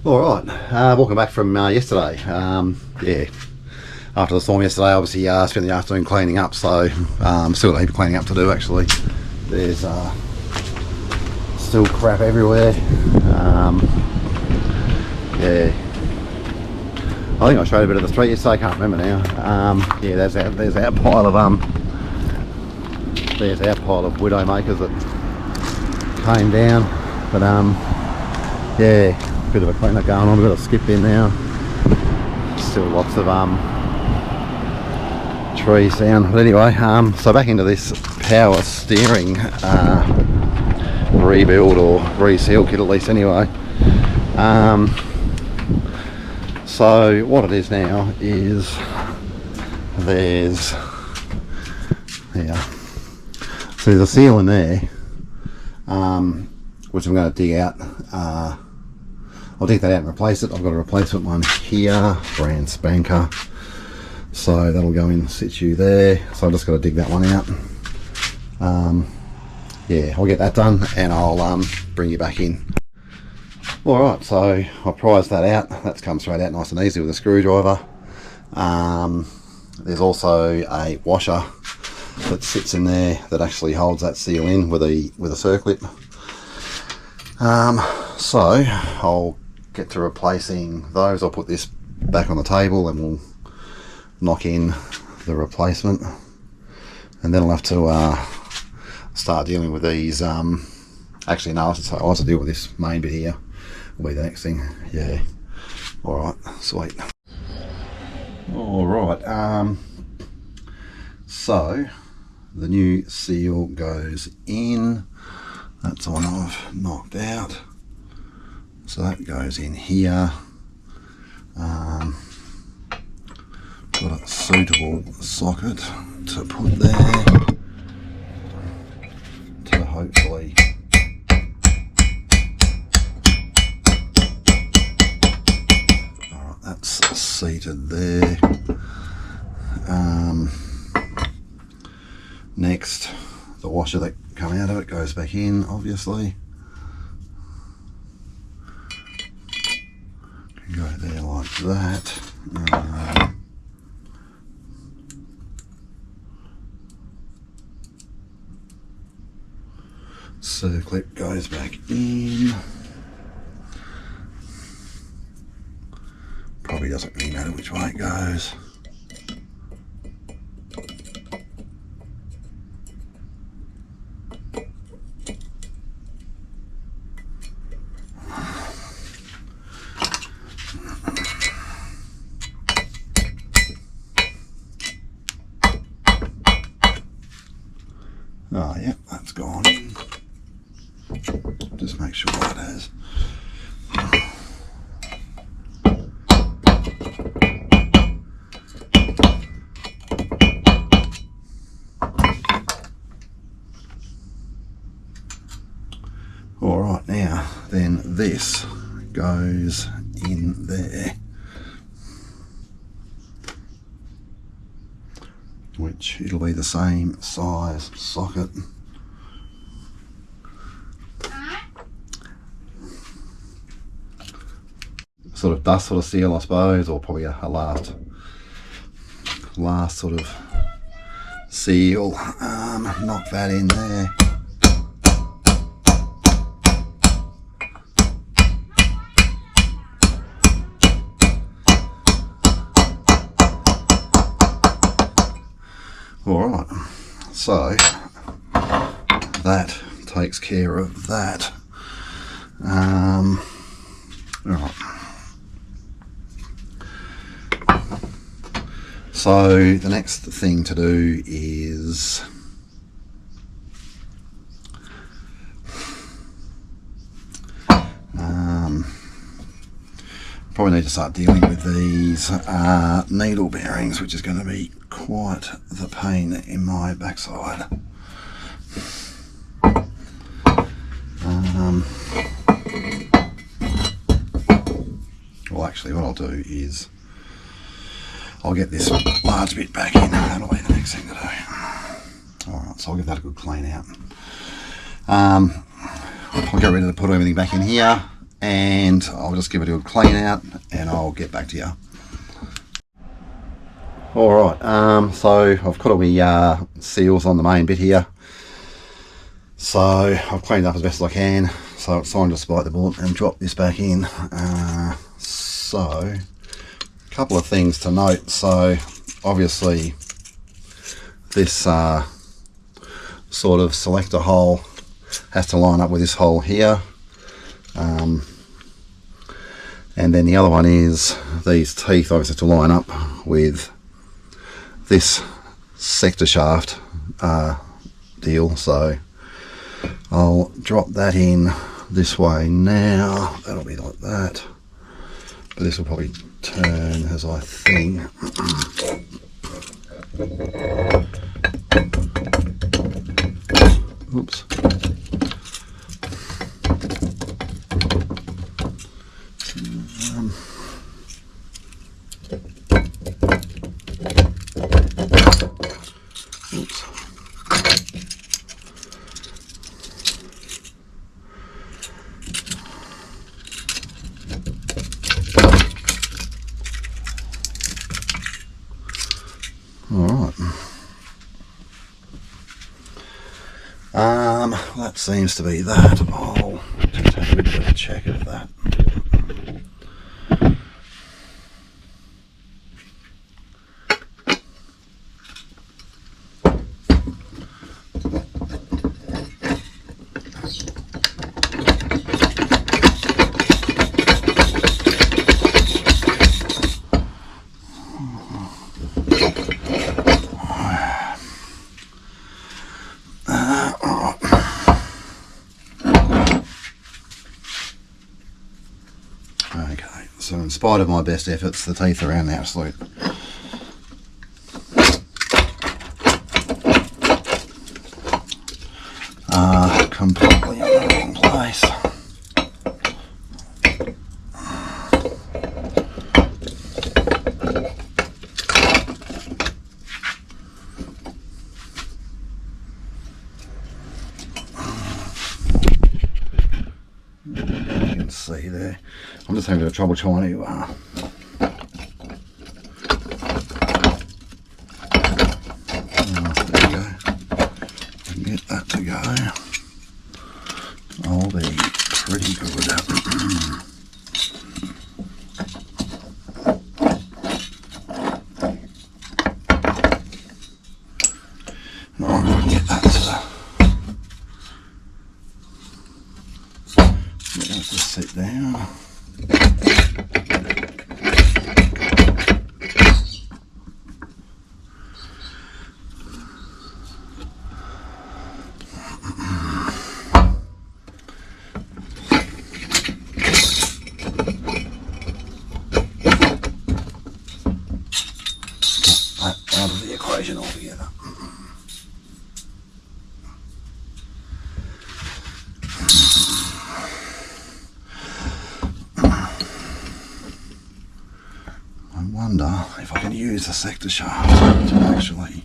Alright, walking back from yesterday. Yeah, after the storm yesterday, obviously spent the afternoon cleaning up, so still a heap of cleaning up to do actually. There's still crap everywhere. Yeah, I think I showed a bit of the street yesterday, I can't remember now. Yeah, there's our pile of widowmakers that came down, but yeah, bit of a clean up going on. We've got a skip in now, still lots of trees down, but anyway, so back into this power steering rebuild or reseal kit, at least anyway. So what it is now is there's a seal in there, which I'm going to dig out. I'll dig that out and replace it. I've got a replacement one here, brand spanker, so that'll go in situ there. So I've just got to dig that one out. Yeah, I'll get that done and I'll bring you back in. Alright, so I prized that out. That's come straight out nice and easy with a screwdriver. There's also a washer that sits in there that actually holds that seal in with a circlip. So I'll get to replacing those. I'll put this back on the table and we'll knock in the replacement, and then I'll have to start dealing with these. Actually no, I'll have to deal with this main bit here. Will be the next thing. Yeah. Alright, sweet. Alright, so the new seal goes in. That's the one I've knocked out. So that goes in here. Got a suitable socket to put there to hopefully that's seated there. Next, the washer that come out of it goes back in, obviously. Can go there like that. Circlip goes back in. Probably doesn't really matter which way it goes. Oh yeah, that's gone in. Just make sure that has. Alright, now then this goes in there, which it'll be the same size socket. Sort of dust sort of seal, I suppose, or probably a last sort of seal. Knock that in there. Alright, so that takes care of that. Alright. So the next thing to do is probably need to start dealing with these needle bearings, which is going to be quite the pain in my backside. Well, actually what I'll do is I'll get this large bit back in. That'll be the next thing to do. Alright, so I'll give that a good clean out. I'll get ready to put everything back in here, and I'll just give it a good clean out and I'll get back to you. Alright, so I've got all my seals on the main bit here. So I've cleaned up as best as I can. So it's time to spike the bullet and drop this back in. So a couple of things to note. So obviously this sort of selector hole has to line up with this hole here. And then the other one is these teeth obviously have to line up with this sector shaft deal. So I'll drop that in this way now. That'll be like that, but this will probably turn as I think. Oops. Oops. Alright. That seems to be that. I'll just have a bit of a check of that. Okay, so in spite of my best efforts, the teeth are around the absolute completely in the wrong place. You can see there. I'm just having a bit of trouble trying to there we go. Get that to go. I'll be pretty good at it. I'm going to get that to just sit down. Out of the equation altogether. I wonder if I can use the sector shaft to actually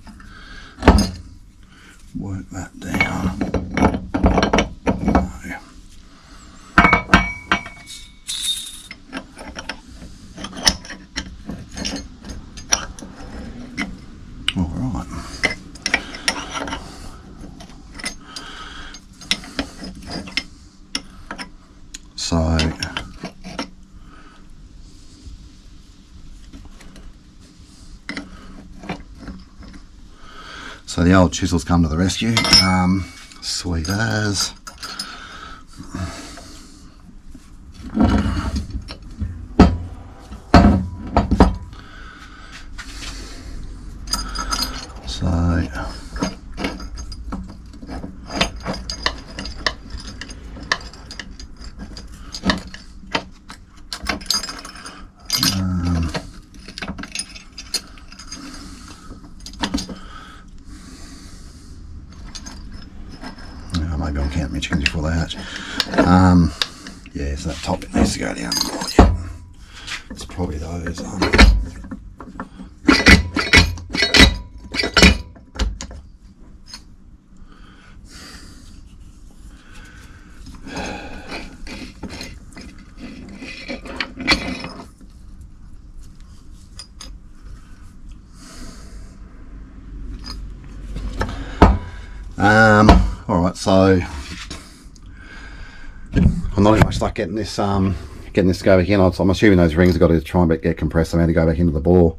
work that down. No. Alright. So the old chisel's come to the rescue. Sweet as. Maybe I'll count my chickens before they hatch. Yeah, so that top bit needs to go down more. Yeah. It's probably those. Alright, so I'm not in much luck getting this to go back in. I'm assuming those rings have got to try and get compressed somehow to go back into the bore.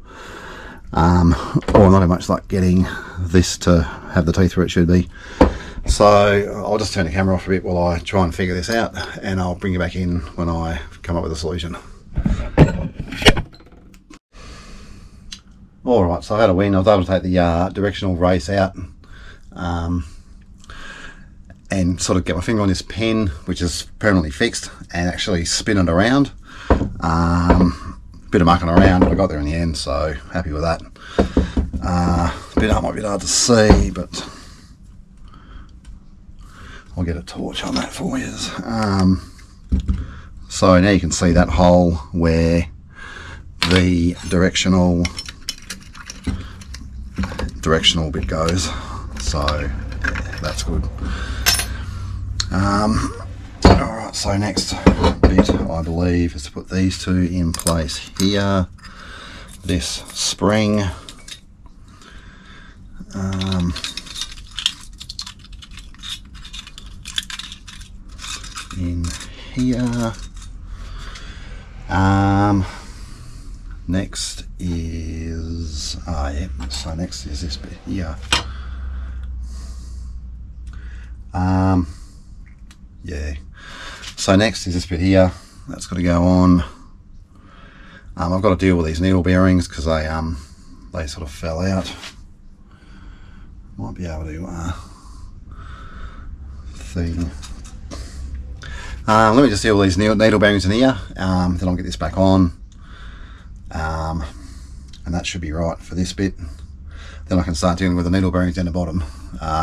Or I'm not in much luck getting this to have the teeth where it should be. So I'll just turn the camera off a bit while I try and figure this out, and I'll bring you back in when I come up with a solution. Alright, so I had a win. I was able to take the directional race out and sort of get my finger on this pin, which is permanently fixed, and actually spin it around. Bit of mucking around, but I got there in the end, so happy with that. Might be hard to see, but I'll get a torch on that for you. So now you can see that hole where the directional bit goes. So yeah, that's good. Alright, so next bit I believe is to put these two in place here. This spring in here. Next is so next is this bit here. Yeah, so next is this bit here. That's got to go on. I've got to deal with these needle bearings because they sort of fell out. Might be able to thing. Let me just deal with these needle bearings in here, then I'll get this back on, and that should be right for this bit. Then I can start dealing with the needle bearings down the bottom,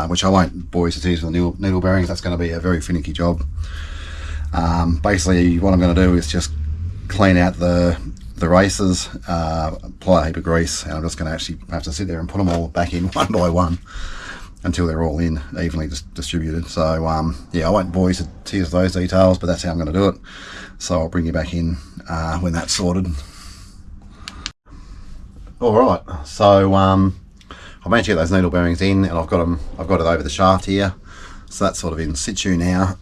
which I won't bore you to tears with the needle bearings. That's going to be a very finicky job. Basically what I'm going to do is just clean out the races, apply a heap of grease, and I'm just going to actually have to sit there and put them all back in one by one until they're all in, evenly distributed. So yeah, I won't bore you to tears with those details, but that's how I'm going to do it. So I'll bring you back in when that's sorted. Alright, so I've managed to get those needle bearings in, and I've got it over the shaft here, so that's sort of in situ now.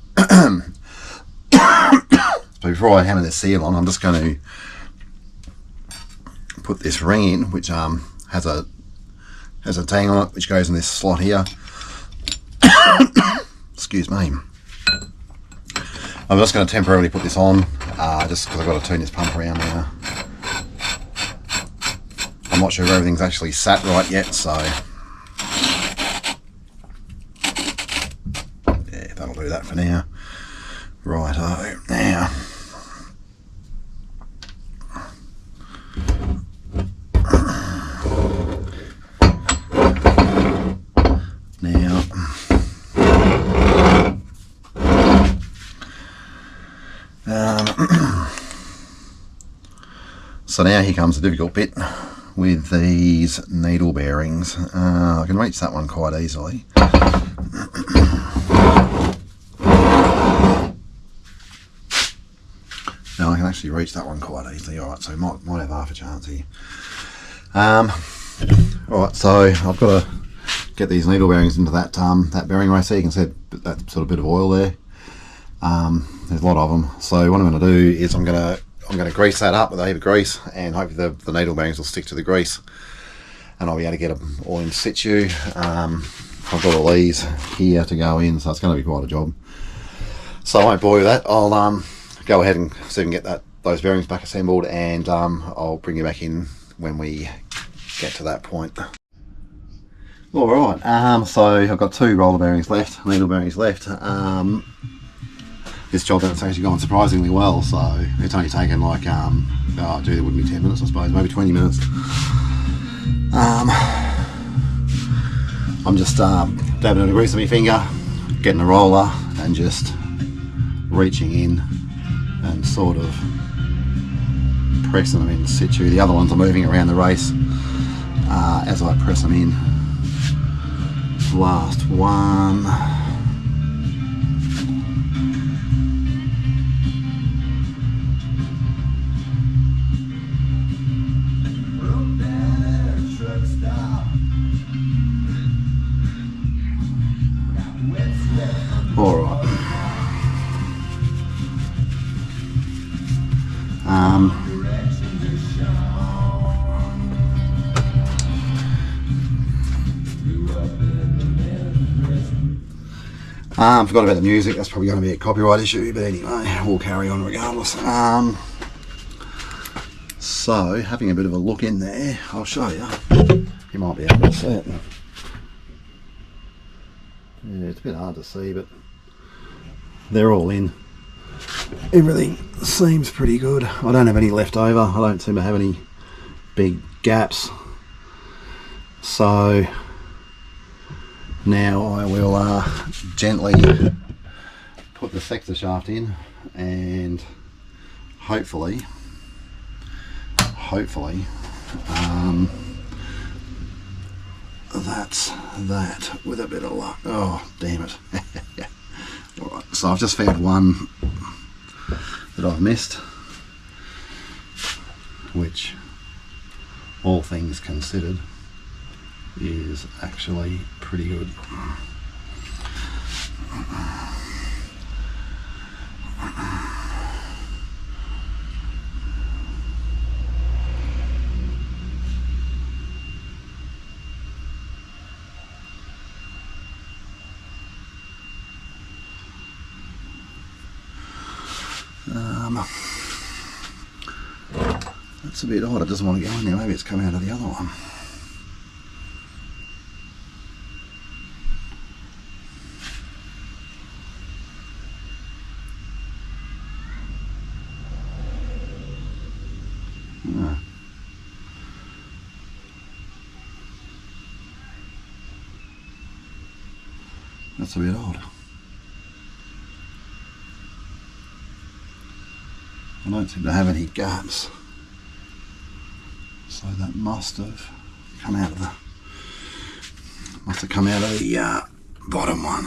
So before I hammer this seal on, I'm just going to put this ring in, which has a tang on it, which goes in this slot here. Excuse me. I'm just going to temporarily put this on, just because I've got to turn this pump around now. I'm not sure if everything's actually sat right yet, so yeah, that'll do that for now. Righto, now so now here comes the difficult bit with these needle bearings. I can reach that one quite easily. No, I can actually reach that one quite easily. Alright, so might have half a chance here. Alright, so I've got to get these needle bearings into that that bearing race there. You can see that sort of bit of oil there. There's a lot of them. So what I'm going to do is I'm going to grease that up with a heap of grease, and hopefully the needle bearings will stick to the grease, and I'll be able to get them all in situ. I've got all these here to go in, so it's going to be quite a job. So I won't bore you with that. I'll go ahead and see if we can get those bearings back assembled, and I'll bring you back in when we get to that point. Alright, so I've got two roller bearings left, needle bearings left. This job that's actually gone surprisingly well, so it's only taken like, oh dude, it wouldn't be 10 minutes I suppose, maybe 20 minutes. I'm just dabbing a grease on my finger, getting a roller and just reaching in and sort of pressing them in situ. The other ones are moving around the race as I press them in. Last one. Forgot about the music. That's probably going to be a copyright issue, but anyway, we'll carry on regardless. So, having a bit of a look in there, I'll show you. You might be able to see it. Yeah, it's a bit hard to see, but they're all in. Everything seems pretty good. I don't have any left over. I don't seem to have any big gaps. So now I will gently put the sector shaft in, and hopefully that's that with a bit of luck. Oh, damn it. Alright, so I've just found one that I've missed, which, all things considered, is actually pretty good. That's a bit odd. It doesn't want to go in there. Maybe it's come out of the other one. That's a bit odd. I don't seem to have any gaps, so that must have come out of the bottom one.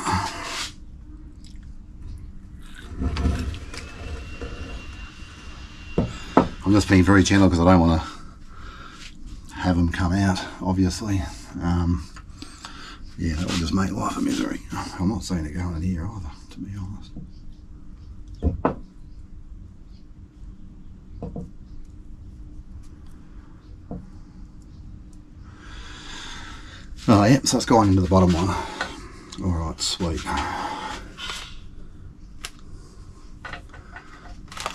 I'm just being very gentle because I don't want to have them come out, obviously. Yeah, that will just make life a misery. I'm not seeing it going in here either, to be honest. Oh yeah, so it's gone into the bottom one. Alright, sweet.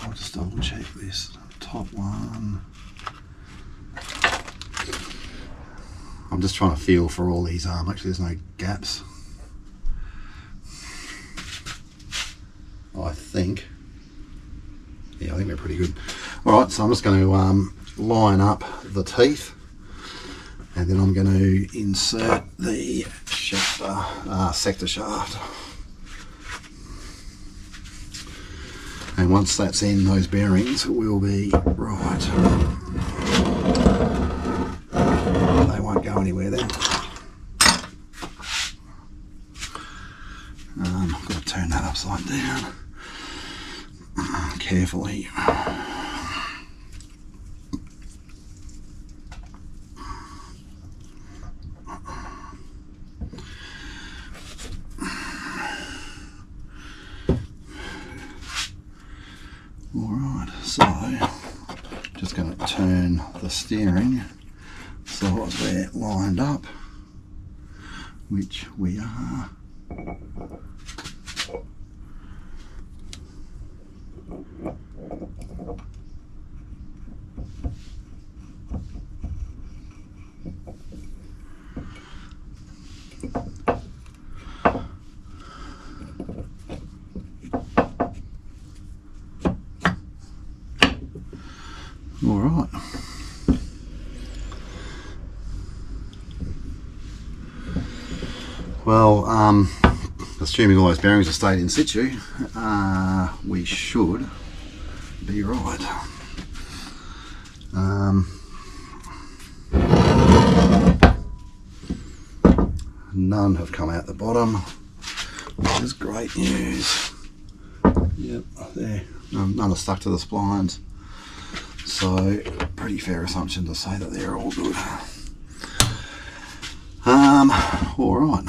I'll just double check this. Top one. I'm just trying to feel for all these actually there's no gaps. I think. Yeah, I think they're pretty good. Alright, so I'm just going to line up the teeth, and then I'm going to insert the sector shaft. And once that's in, those bearings will be right. They won't go anywhere then. I've got to turn that upside down carefully. Alright, so just going to turn the steering so we're lined up, which we are. All right. Well, assuming all those bearings have stayed in situ, we should be right. None have come out the bottom, which is great news. Yep, there. None are stuck to the splines. So, pretty fair assumption to say that they're all good. Alright.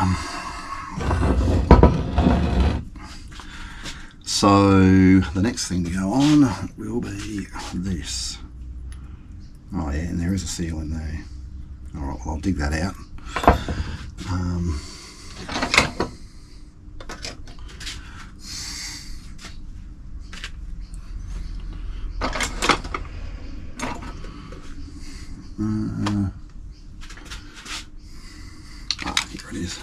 So, the next thing to go on will be this. Oh yeah, and there is a seal in there. Alright, well I'll dig that out. Here it is.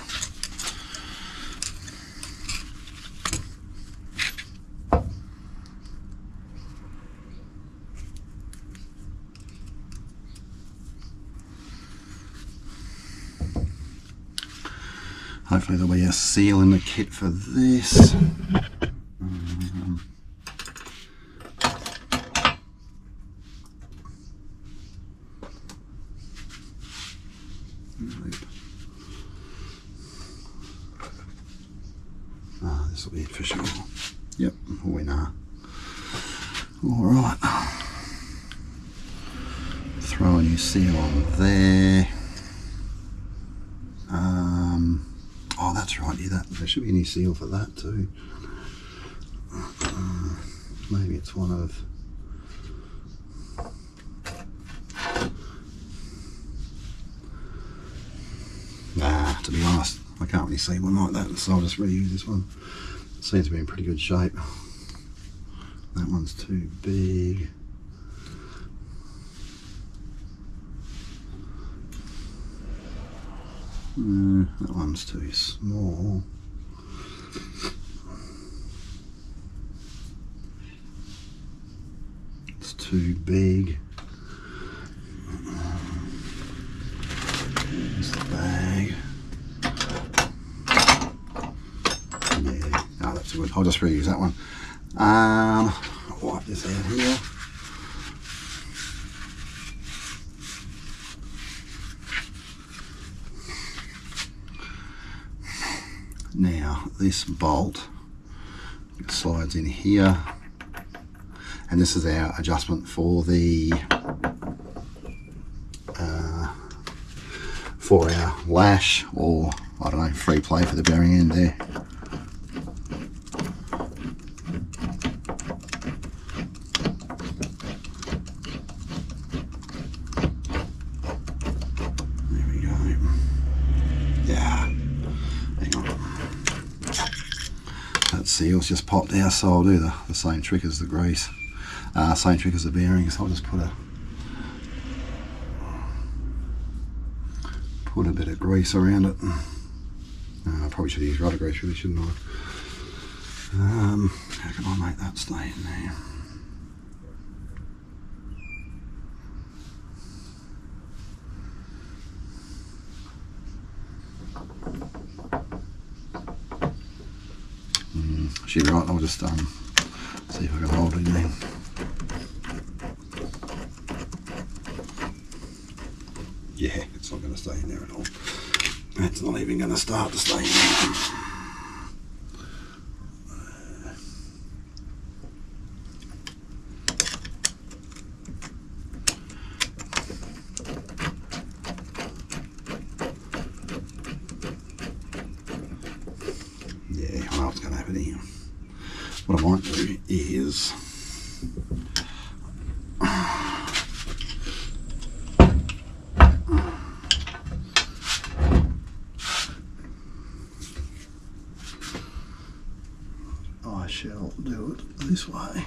Hopefully there'll be a seal in the kit for this. This will be it for sure. Yep, winner. Alright. Throw a new seal on there. Oh, that's right, yeah, there should be a new seal for that too. Maybe it's one of... Nah, to be honest, I can't really see one like that, so I'll just reuse this one. It seems to be in pretty good shape. That one's too big. That one's too small. It's too big. Here's the bag. Yeah, oh, that's good. I'll just reuse that one. Wipe this out here. Now this bolt slides in here, and this is our adjustment for the for our lash, or I don't know, free play for the bearing end there. There we go. Yeah. That seal's just popped out, so I'll do the same trick as the grease, same trick as the bearings. I'll just put a bit of grease around it. I probably should use rudder grease, really, shouldn't I? How can I make that stay in there? She's right, I'll just see if I can hold it in. Yeah, it's not going to stay in there at all. It's not even going to start to stay in there. Yeah, I know what's going to happen here. What I might do is I shall do it this way.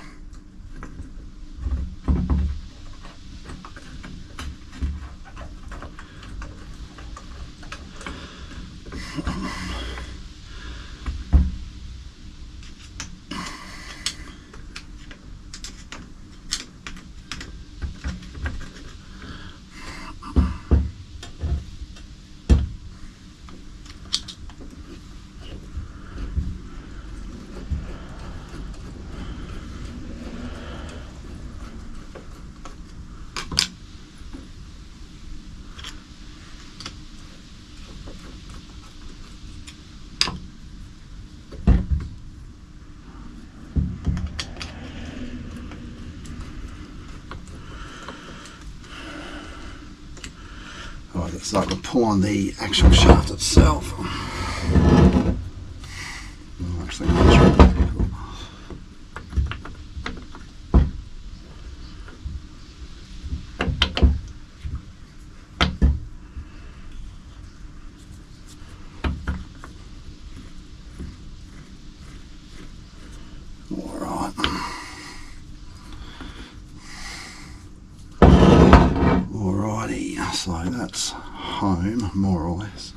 Alright, let's start to pull on the actual shaft itself. Oh, actually, not sure. Cool. Alright. Alrighty. that's home, more or less.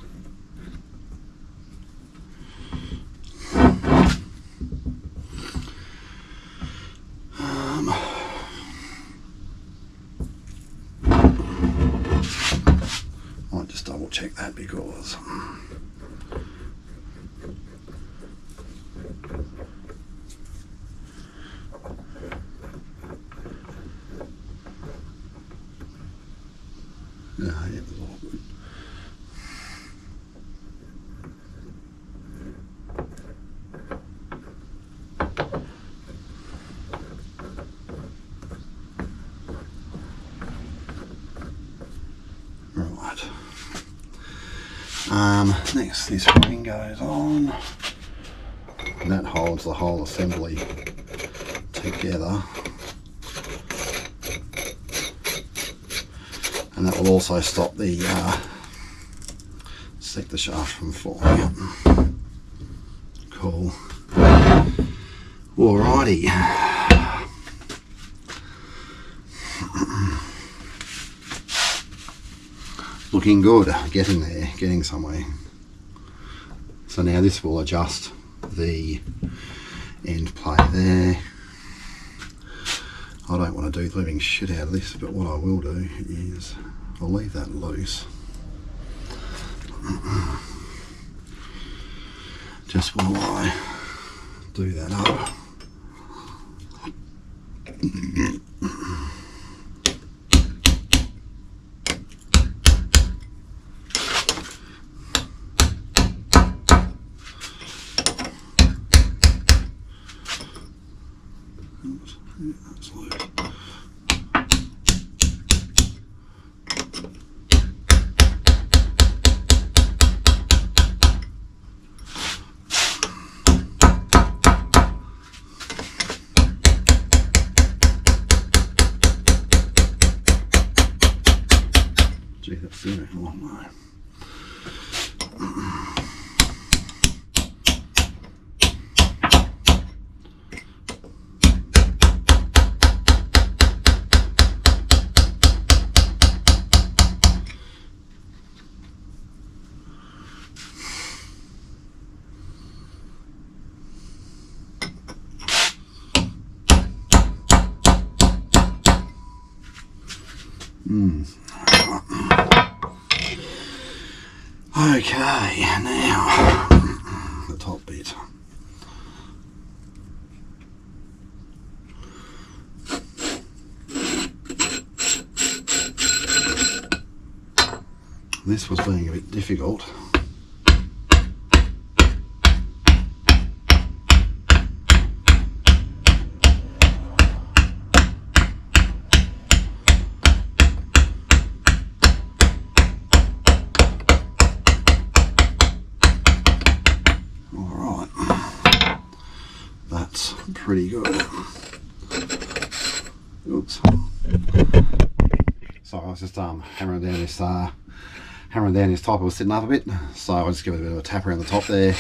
I'll just double check that because yeah, it was all good. Right. Next, this ring goes on, and that holds the whole assembly together. And that will also stop the sector shaft from falling. Cool. Alrighty. Looking good, getting there, getting somewhere. So now this will adjust the end plate there. I don't want to do the living shit out of this, but what I will do is I'll leave that loose. Just while I do that up. That's loose. Gee, that's doing a long way. Okay, now the top bit. This was being a bit difficult. Pretty good. Oops. So I was just hammering down this top. It was sitting up a bit, so I'll just give it a bit of a tap around the top there.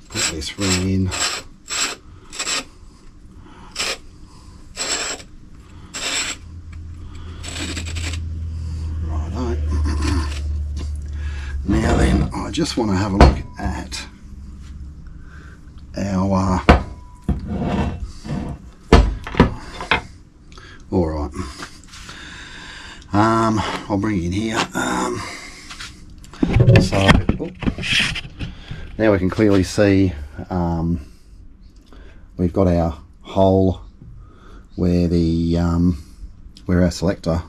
Put this ring in. Righto. Now then, I just want to have a look at our all right. I'll bring it in here. So now we can clearly see we've got our hole where the where our selector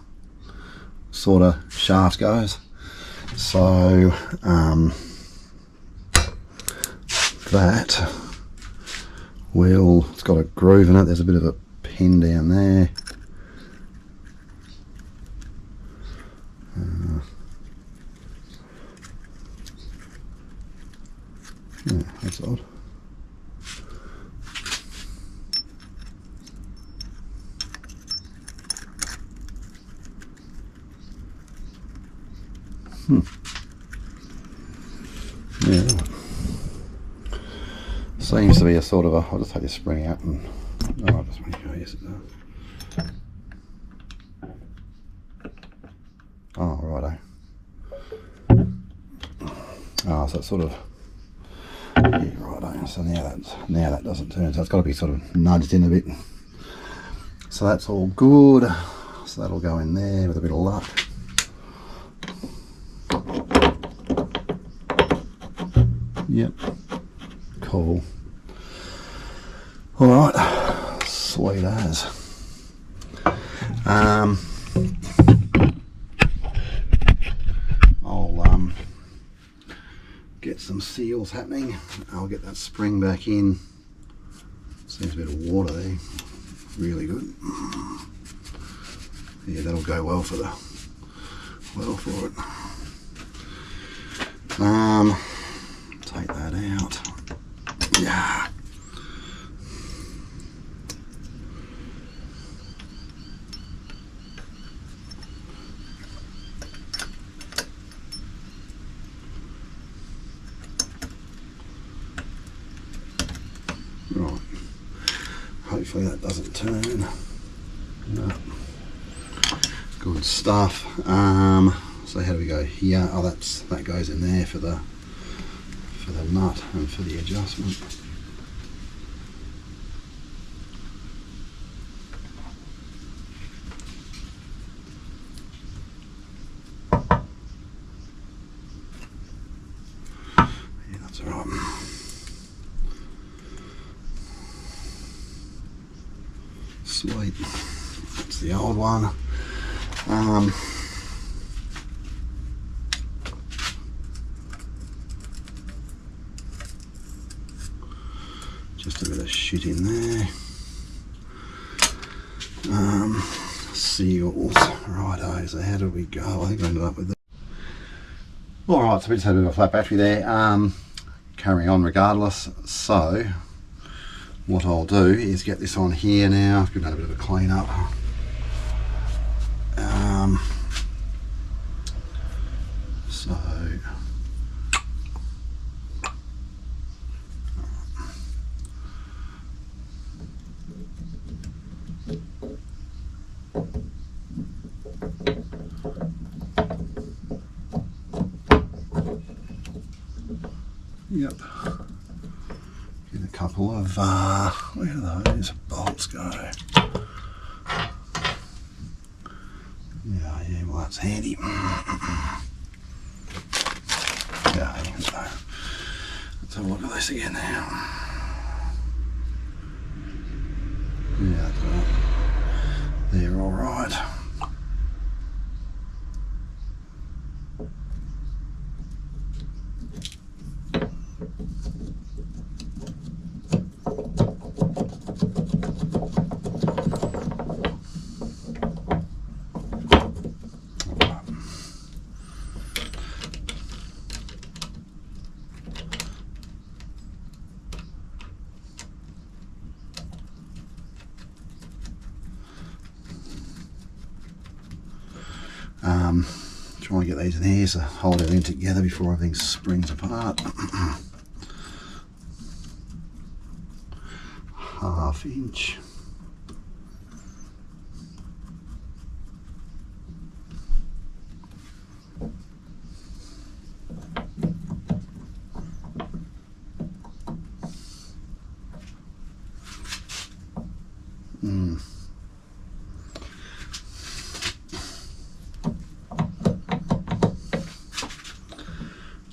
sort of shaft goes. So that it's got a groove in it. There's a bit of a pin down there. Yeah, that's odd. Yeah. Seems to be a sort of a, I'll just take this spring out and, I'll just make sure, yes it does. righto. Oh, so it's sort of, yeah, righto. So now that doesn't turn, so it's got to be sort of nudged in a bit. So that's all good. So that'll go in there with a bit of luck. Yep. Cool. All right. Sweet as. I'll get some seals happening. I'll get that spring back in. Seems a bit of water there. Really good. Yeah, that'll go well for it. Take that out. Yeah. Right. Hopefully that doesn't turn. No. Good stuff. So how do we go here? Oh, that goes in there for the nut and for the adjustment. Yeah, that's all right. Sweet. That's the old one. Just a bit of shit in there. Seals. Righto, so how did we go? I think I ended up with that. Alright, so we just had a bit of a flat battery there. Carry on regardless. So what I'll do is get this on here now. Give that a bit of a clean up. So yep. Get a couple of where do those bolts go? Yeah, well that's handy. Yeah, so let's have a look at this again now. Yeah, they're all right. Trying to get these in here so hold everything together before everything springs apart. Half inch.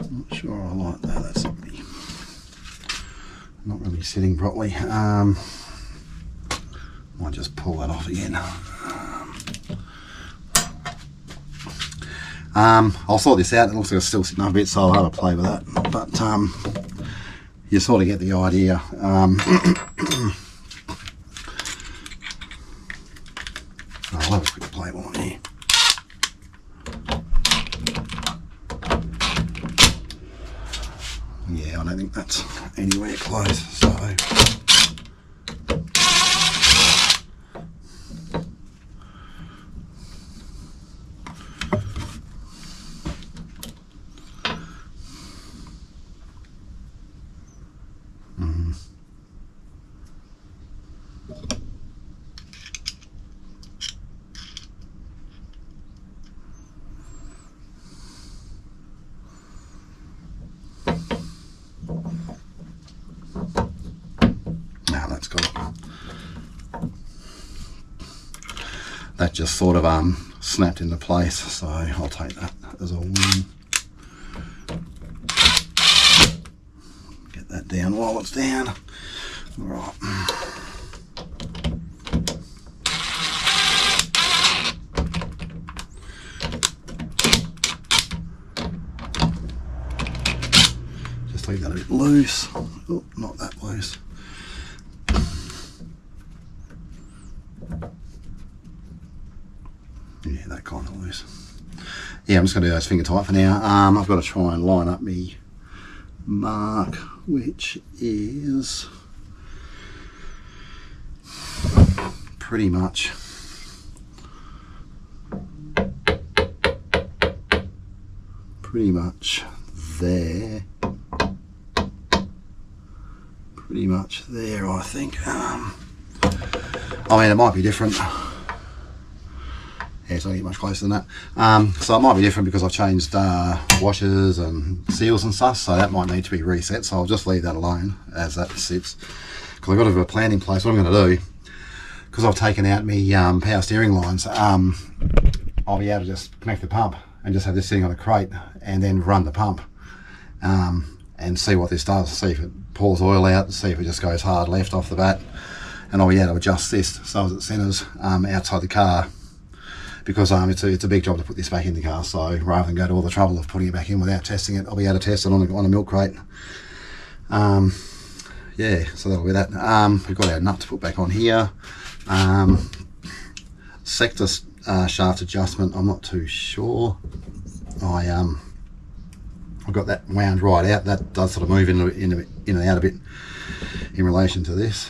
Not sure I like that. That's not really sitting properly. Might just pull that off again. I'll sort this out. It looks like it's still sitting up a bit, so I'll have a play with that. But you sort of get the idea. I'll have a quick play while I'm here. Yeah, I don't think that's anywhere close, so that just sort of snapped into place, so I'll take that as a win. Get that down while it's down. All right. Just leave that a bit loose. Oh, not that loose. Yeah, that kind of loose. Yeah, I'm just going to do those finger tight for now. I've got to try and line up me mark, which is pretty much there. Pretty much there, I think. I mean, it might be different. Yeah, it's not getting much closer than that. So it might be different because I've changed washers and seals and stuff, so that might need to be reset. So I'll just leave that alone as that sits, because I've got to have a plan in place. What I'm going to do, because I've taken out my power steering lines, I'll be able to just connect the pump and just have this sitting on a crate and then run the pump and see what this does. See if it pours oil out, see if it just goes hard left off the bat, and I'll be able to adjust this so as it centres outside the car. Because it's a big job to put this back in the car, so rather than go to all the trouble of putting it back in without testing it, I'll be able to test it on a milk crate. Yeah, so that'll be that. We've got our nut to put back on here. Sector shaft adjustment, I'm not too sure. I've got that wound right out. That does sort of move in and out a bit in relation to this.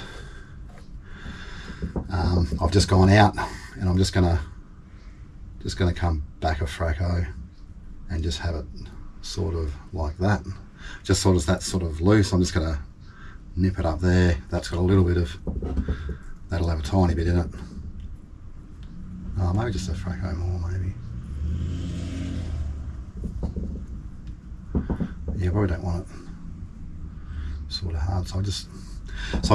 I've just gone out and I'm just gonna come back a fracco and just have it sort of like that. Just sort of that sort of loose. I'm just gonna nip it up there. That's got a little bit of, that'll have a tiny bit in it. Oh, maybe just a fracco more, maybe. Yeah, probably don't want it sort of hard. So I've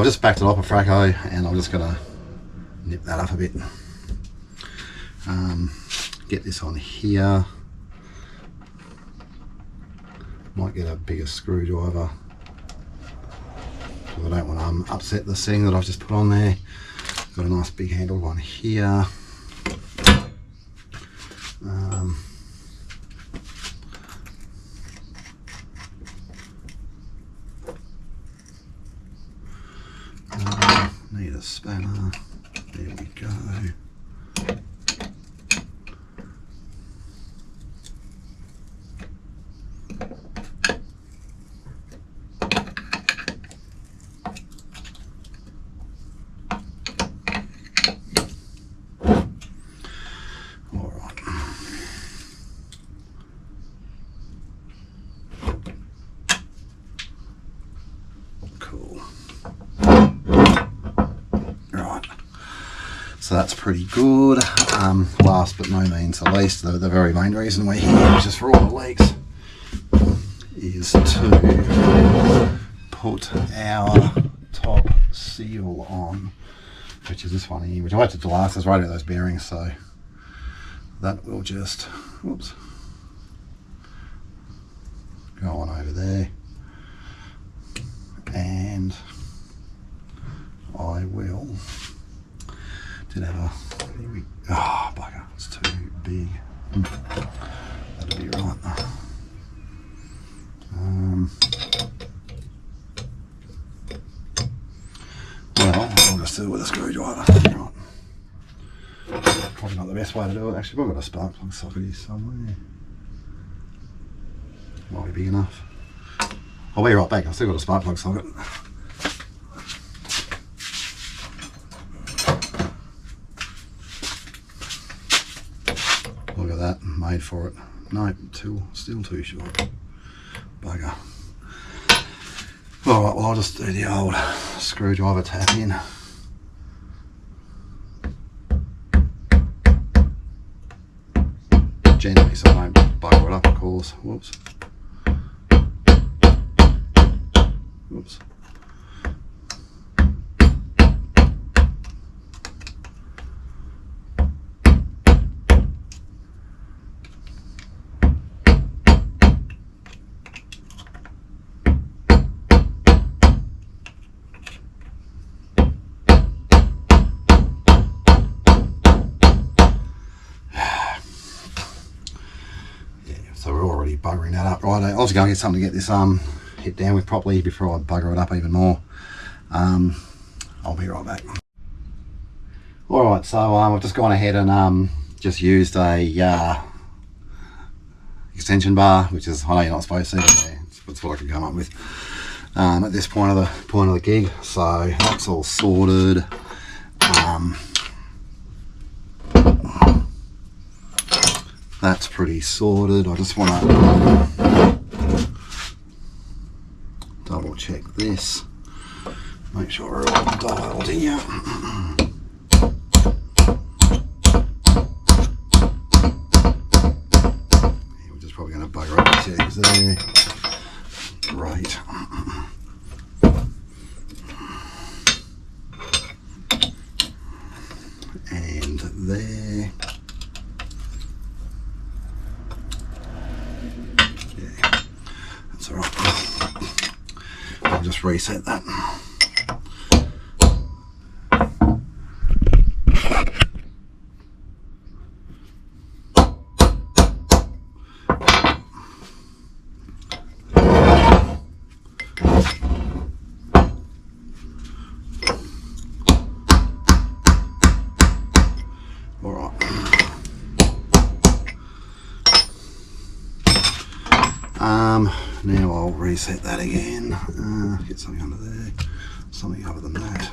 just backed it up a fracco and I'm just gonna nip that up a bit. Get this on here. Might get a bigger screwdriver because I don't want to upset the thing that I've just put on there. Got a nice big handled one here. Need a spanner. There we go. So that's pretty good. Last but no means the least, the very main reason we're here, which is for all the leaks, is to put our top seal on, which is this one here, which I had to do last. There's right at those bearings, so that will just, whoops, go on over there, and I will. Oh bugger, it's too big. That'll be right. Well, I'll just do it with a screwdriver. Right. Probably not the best way to do it. Actually, I've got a spark plug socket here somewhere. Might be big enough. I'll be right back. I've still got a spark plug socket. Look at that, made for it. No, still too short. Bugger. Alright, well I'll just do the old screwdriver tap in. Gently so I don't bugger it up, of course. Whoops. Whoops. buggering that up. Right, I was going to get something to get this hit down with properly before I bugger it up even more. I'll be right back. Alright, so I've just gone ahead and just used a extension bar, which is, I know you're not supposed to, but yeah, that's what I can come up with at this point of the gig. So that's all sorted. That's pretty sorted. I just want to double check this, make sure we're all dialed here. Yeah, we're just probably going to bugger up the settings there. Right. And there. Yeah, that's all right. I'll just reset that. Now I'll reset that again. Get something under there, something other than that.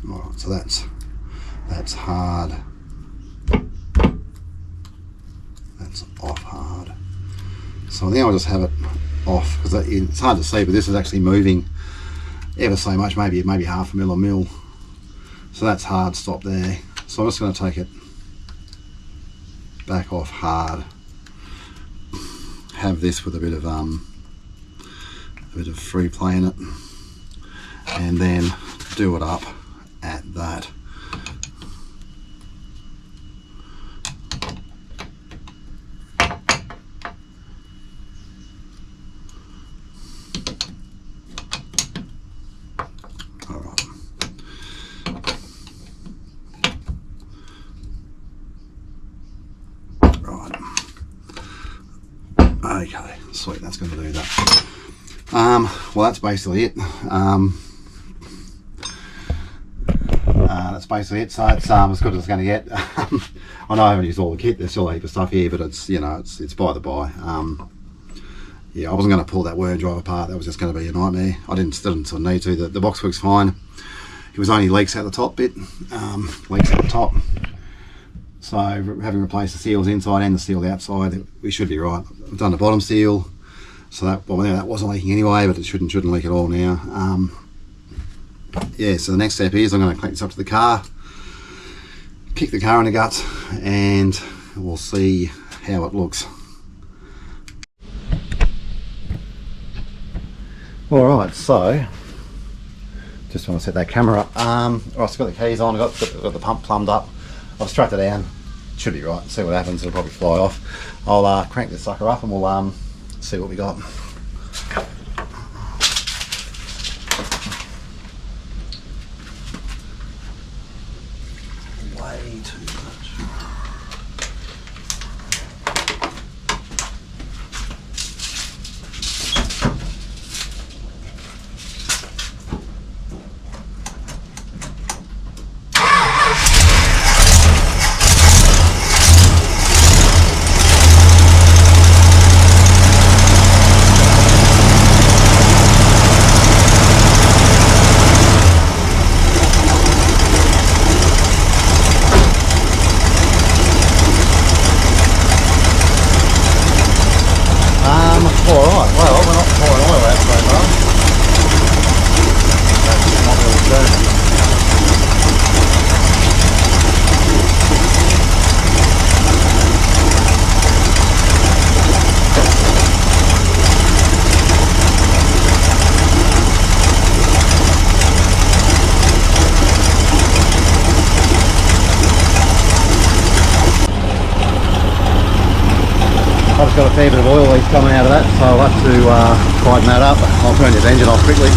Alright, so that's hard. That's off hard. So I think I'll just have it off because it's hard to see, but this is actually moving ever so much, maybe half a mil or mil. So that's hard stop there. So I'm just going to take it back off hard. Have this with a bit of free play in it, and then do it up at that. All right. Right. Okay, sweet, that's going to do that. Well, that's basically it. That's basically it. So it's as good as it's going to get. I know I haven't used all the kit. There's still a heap of stuff here, but it's, you know, it's by the by. Yeah, I wasn't going to pull that worm drive apart. That was just going to be a nightmare. I didn't sort of need to. The box works fine. It was only leaks out the top bit. Leaks out the top. So having replaced the seals inside and the seal outside, we should be right. I've done the bottom seal, so that, well, that wasn't leaking anyway, but it shouldn't leak at all now. Yeah, so the next step is I'm going to connect this up to the car, kick the car in the guts, and we'll see how it looks. Alright, so just want to set that camera up. I've got the keys on, I've got the pump plumbed up, I've strapped it down, should be right, see what happens, it'll probably fly off. I'll crank this sucker up and we'll see what we got. Way too much. got a fair bit of oil leaks coming out of that, so I'll have to tighten that up. I'll turn this engine off quickly.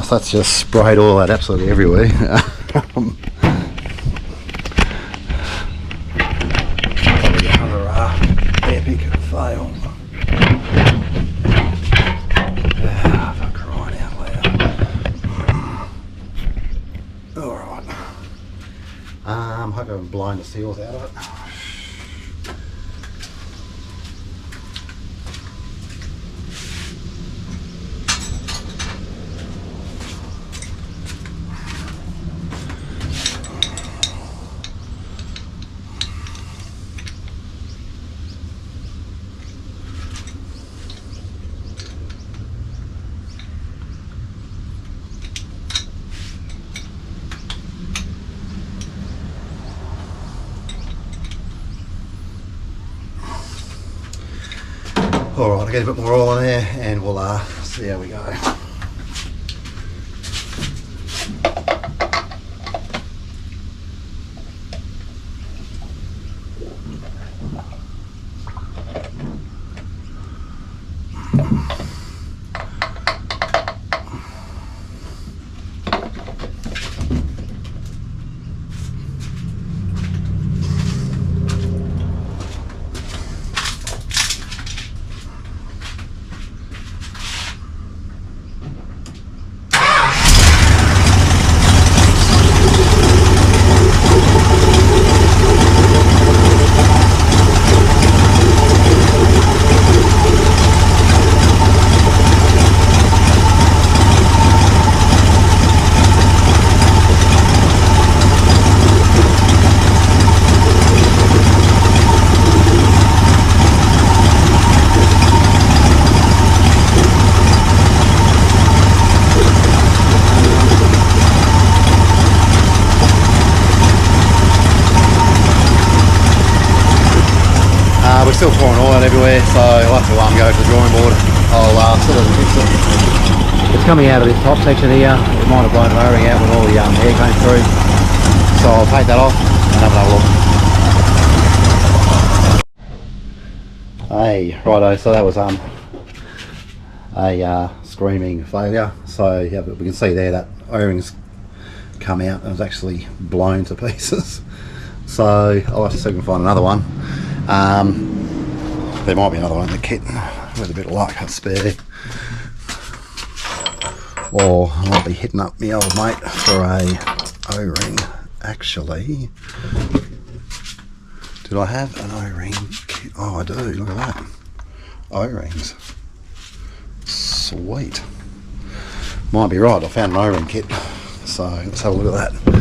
So that's just sprayed oil out absolutely everywhere. Probably another epic fail. For crying out loud. Alright. Hope I haven't blown the seals out of it. Alright, I'll get a bit more oil in there and we'll see how we go. We're still pouring oil out everywhere, so I'll have to go to the drawing board. I'll still have to fix it. It's coming out of this top section here. It might have blown an O-ring out when all the air came through. So I'll take that off and have another look. Hey, righto, so that was a screaming failure. So yeah, we can see there that O-ring's come out and it was actually blown to pieces. So I'll have to see if we can find another one. There might be another one in the kit with a bit of luck, that's spare. Or I might be hitting up my old mate for a O-ring. Actually, did I have an O-ring kit? Oh, I do, look at that. O-rings. Sweet. Might be right, I found an O-ring kit. So let's have a look at that.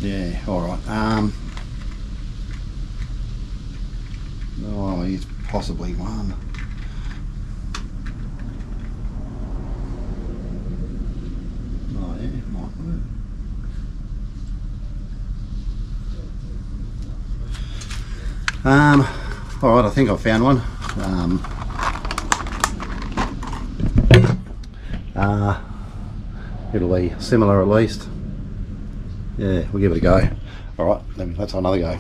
Yeah, alright. Oh, he's possibly one. Oh yeah, might work. Alright, I think I found one. It'll be similar at least. Yeah, we'll give it a go. Alright, then let's have another go.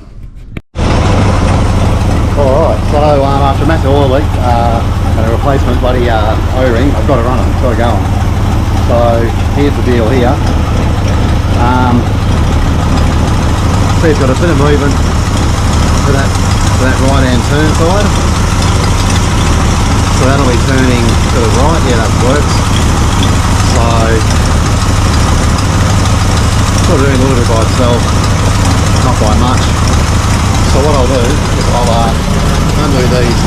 Alright, so after a massive oil leak and a replacement bloody O-ring, I've got it running, it's got it going. So here's the deal here. See, it's got a bit of movement to that right hand turn side. So that'll be turning to the right, yeah that works. So sort of doing a little bit by itself, not by much. So what I'll do is I'll undo these,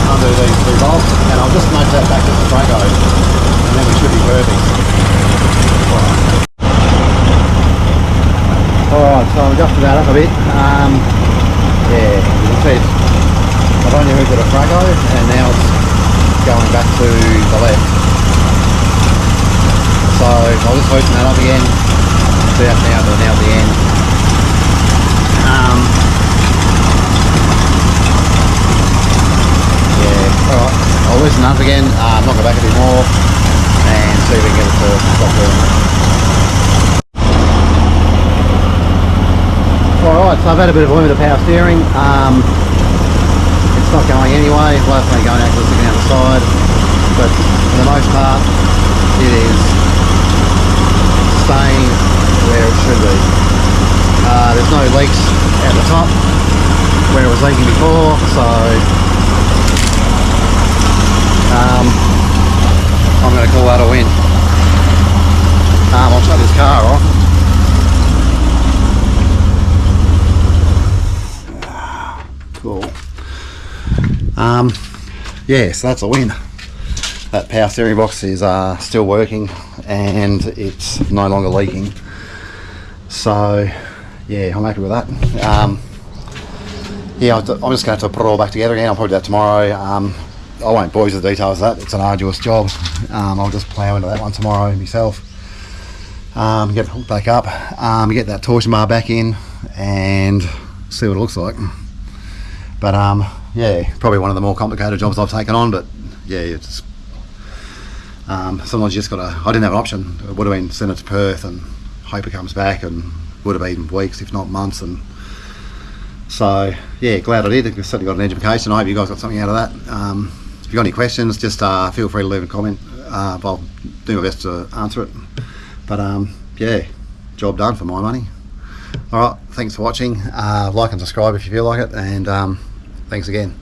undo these 2 bolts, and I'll just nudge that back to the Frago, and then we should be perfect. Alright, so I'm adjusting that up a bit. Yeah, you can see I've only hooked at a Frago, and now it's going back to the left. So I'll just loosen that up again. See that now to the end. Yeah, alright, I'll loosen that up again, knock it back a bit more, and see if we can get it to stop doing it. Alright, so I've had a bit of limited power steering. It's not going anyway, well, it's only going out because it's sticking out the side, but for the most part it is staying where it should be. There's no leaks at the top where it was leaking before, so I'm going to call that a win. I'll shut this car off. Cool. Yeah, so that's a win. That power steering box is still working and it's no longer leaking. So yeah, I'm happy with that. Yeah, I'm just going to have to put it all back together again. I'll probably do that tomorrow. I won't bore you with the details of that. It's an arduous job. I'll just plough into that one tomorrow myself. Get it hooked back up, get that torsion bar back in and see what it looks like. But yeah, probably one of the more complicated jobs I've taken on, but yeah, it's sometimes you just gotta, I didn't have an option. It would have been send it to Perth and hope it comes back, and would have been weeks if not months. And so yeah, glad I did. I've certainly got an education. I hope you guys got something out of that. If you've got any questions, just feel free to leave a comment. I'll do my best to answer it. But yeah, job done for my money. Alright, thanks for watching. Like and subscribe if you feel like it, and thanks again.